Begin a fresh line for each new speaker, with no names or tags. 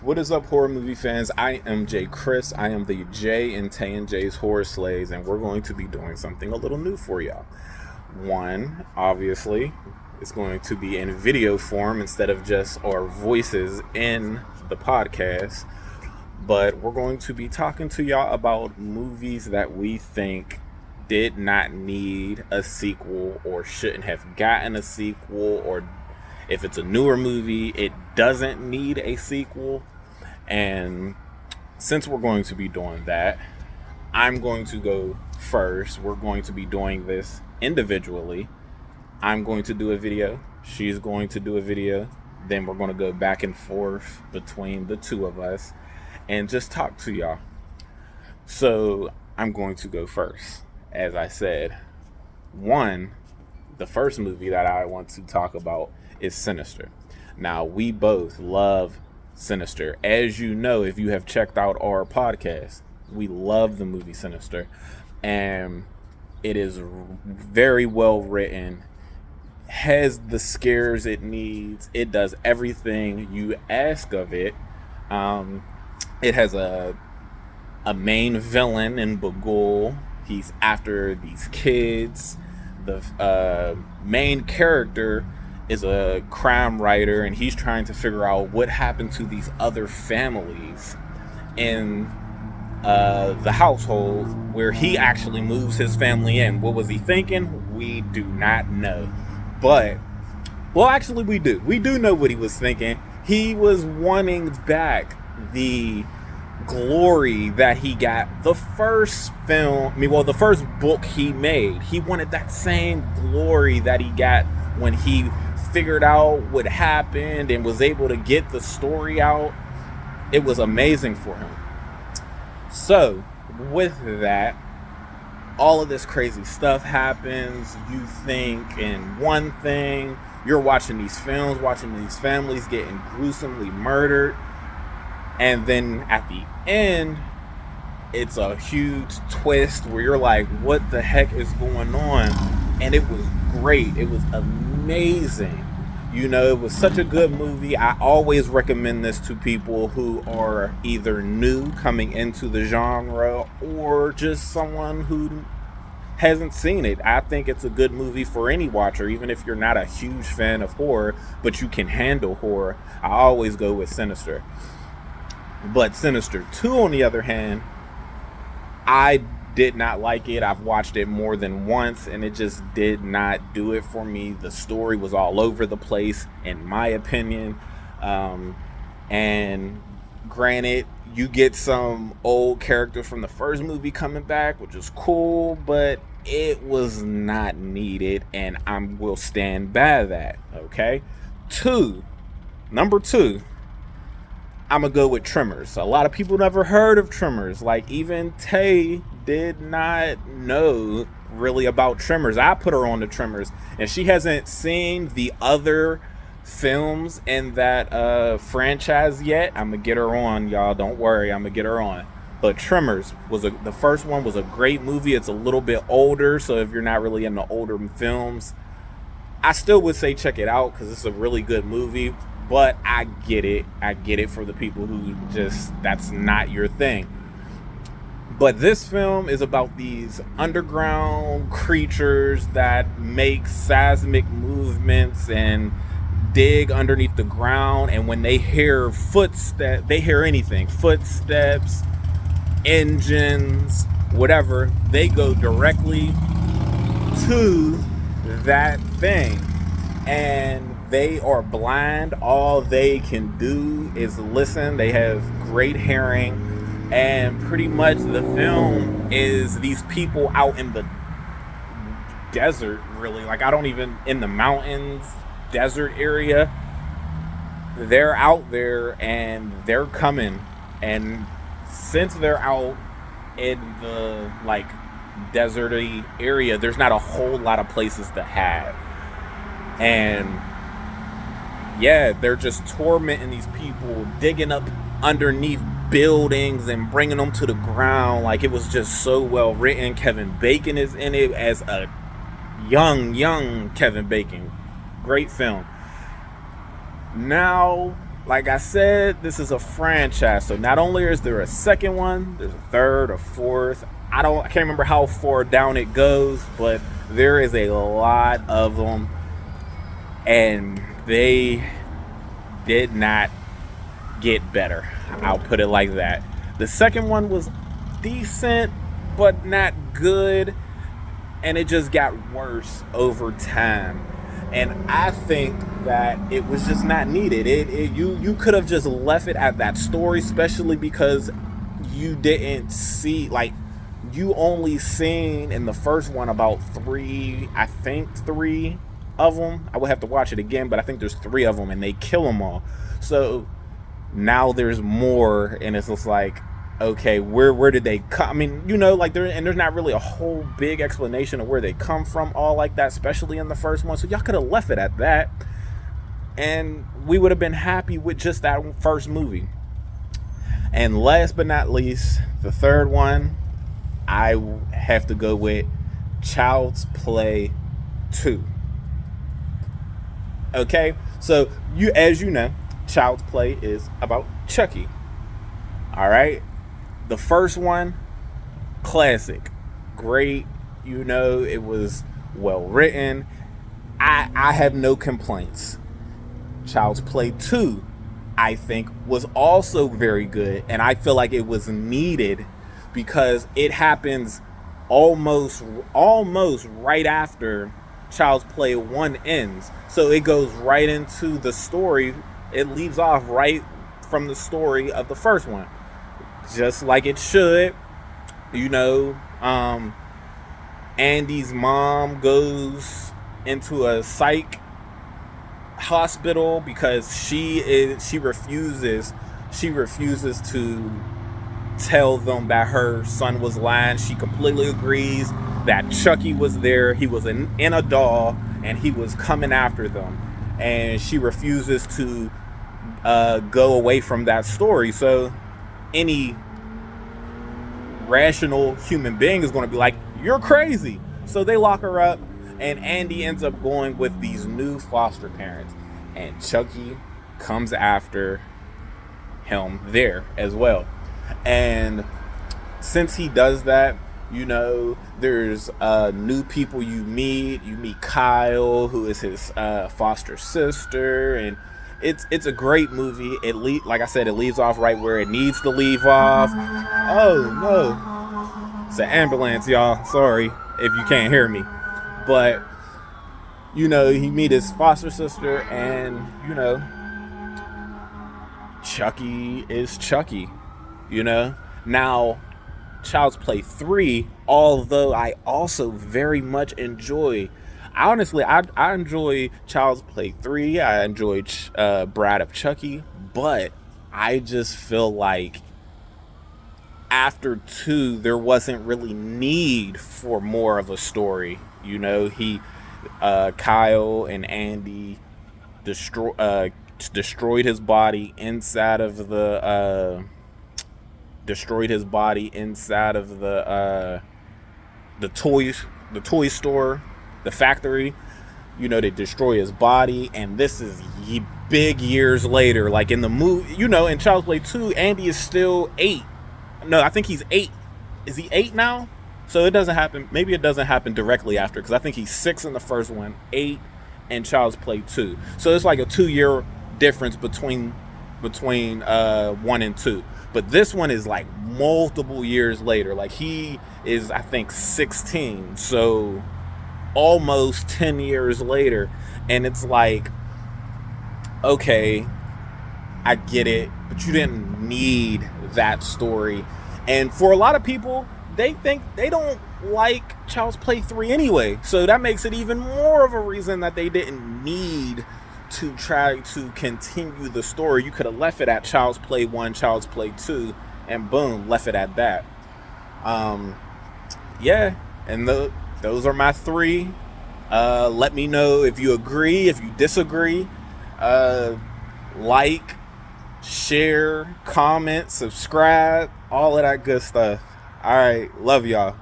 What is up, horror movie fans? I am Jay Chris. I am the Jay and Tay and Jay's Horror Slays, and we're going to be doing something a little new for y'all. One, obviously, is going to be in video form instead of just our voices in the podcast. But we're going to be talking to y'all about movies that we think did not need a sequel or shouldn't have gotten a sequel, or if it's a newer movie, it doesn't need a sequel. And since we're going to be doing that, I'm going to go first. We're going to be doing this individually. I'm going to do a video. She's going to do a video. Then we're going to go back and forth between the two of us and just talk to y'all. So I'm going to go first. As I said, the first movie that I want to talk about is Sinister. Now, we both love Sinister. As you know, if you have checked out our podcast, we love the movie Sinister. And it is very well written, has the scares it needs. It does everything you ask of it. It has a main villain in Bagul. He's after these kids. The main character is a crime writer, and he's trying to figure out what happened to these other families in the household where he actually moves his family in. What was he thinking? We do not know. But, well, actually we do. We do know what he was thinking. He was wanting back the glory that he got the first the first book he made. He wanted that same glory that he got when he figured out what happened and was able to get the story out. It was amazing for him. So with that, all of this crazy stuff happens. You think in one thing, you're watching these films, watching these families getting gruesomely murdered, and then at the end, it's a huge twist where you're like, what the heck is going on? And it was great. It was amazing. You know, it was such a good movie. I always recommend this to people who are either new coming into the genre or just someone who hasn't seen it. I think it's a good movie for any watcher, even if you're not a huge fan of horror, but you can handle horror. I always go with Sinister. But Sinister 2, on the other hand, I did not like it. I've watched it more than once, and it just did not do it for me. The story was all over the place, in my opinion. And granted, you get some old characters from the first movie coming back, which is cool, but it was not needed, and I will stand by that, okay? Number two, I'm gonna go with Tremors. A lot of people never heard of Tremors. Like, even Tay did not know really about Tremors. I put her on to Tremors, and she hasn't seen the other films in that franchise yet. I'm gonna get her on, y'all. Don't worry, I'm gonna get her on. But Tremors the first one was a great movie. It's a little bit older, so if you're not really into older films, I still would say check it out because it's a really good movie. But I get it for the people who just, that's not your thing. But this film is about these underground creatures that make seismic movements and dig underneath the ground. And when they hear footsteps, they hear anything, footsteps, engines, whatever, they go directly to that thing. And they are blind. All they can do is listen. They have great hearing. And pretty much the film is these people out in the desert, really. Like, in the mountains, desert area. They're out there and they're coming. And since they're out in the, like, deserty area, there's not a whole lot of places to hide. And yeah, they're just tormenting these people, digging up underneath buildings and bringing them to the ground. Like, it was just so well written. Kevin Bacon is in it as a young Kevin Bacon. Great film. Now, like I said, this is a franchise. So not only is there a second one, there's a third, a fourth. I can't remember how far down it goes, but there is a lot of them, and they did not get better. I'll put it like that. The second one was decent, but not good, and it just got worse over time. And I think that it was just not needed. You could have just left it at that story, especially because you didn't see, like, you only seen in the first one about three of them. I would have to watch it again, but I think there's 3 of them, and they kill them all. So now there's more, and it's just like, okay, where did they come? I mean, like, there's not really a whole big explanation of where they come from, all like that, especially in the first one. So y'all could have left it at that, and we would have been happy with just that first movie. And last but not least, the third one, I have to go with Child's Play 2. Okay, so as you know, Child's Play is about Chucky. All right. The first one, classic, great. It was well written. I have no complaints. Child's Play 2, I think, was also very good, and I feel like it was needed because it happens almost right after Child's Play 1 ends. So it goes right into the story. It leaves off right from the story of the first one, just like it should. Andy's mom goes into a psych hospital because she refuses to tell them that her son was lying. She completely agrees that Chucky was there. He was in a doll, and he was coming after them, and she refuses to go away from that story. So any rational human being is going to be like, you're crazy. So they lock her up, and Andy ends up going with these new foster parents, and Chucky comes after him there as well. And since he does that, there's new people you meet. You meet Kyle, who is his foster sister, and it's a great movie. Like I said, it leaves off right where it needs to leave off. Oh no, it's an ambulance, y'all. Sorry if you can't hear me, but he meet his foster sister, and Chucky is Chucky. Now Child's Play 3, although I also very much enjoy, I enjoy Child's Play 3. I enjoyed Bride of Chucky, but I just feel like after 2 there wasn't really need for more of a story. Kyle and Andy destroyed his body inside of the toy store, the factory. They destroy his body, and this is big years later. Like in the movie, in Child's Play 2, Andy is still 8. No, I think he's 8. Is he 8 now? So it doesn't happen. Maybe it doesn't happen directly after, because I think he's 6 in the first one, 8 in Child's Play 2. So it's like a 2-year difference between 1 and 2. But this one is like multiple years later. Like he is, I think, 16. So almost 10 years later. And it's like, okay, I get it, but you didn't need that story. And for a lot of people, they think they don't like Child's Play 3 anyway. So that makes it even more of a reason that they didn't need to try to continue the story. You could have left it at Child's Play 1, Child's Play 2, and boom, left it at that. Yeah, and those are my 3. Let me know if you agree, if you disagree. Like, share, comment, subscribe, all of that good stuff. All right, love y'all.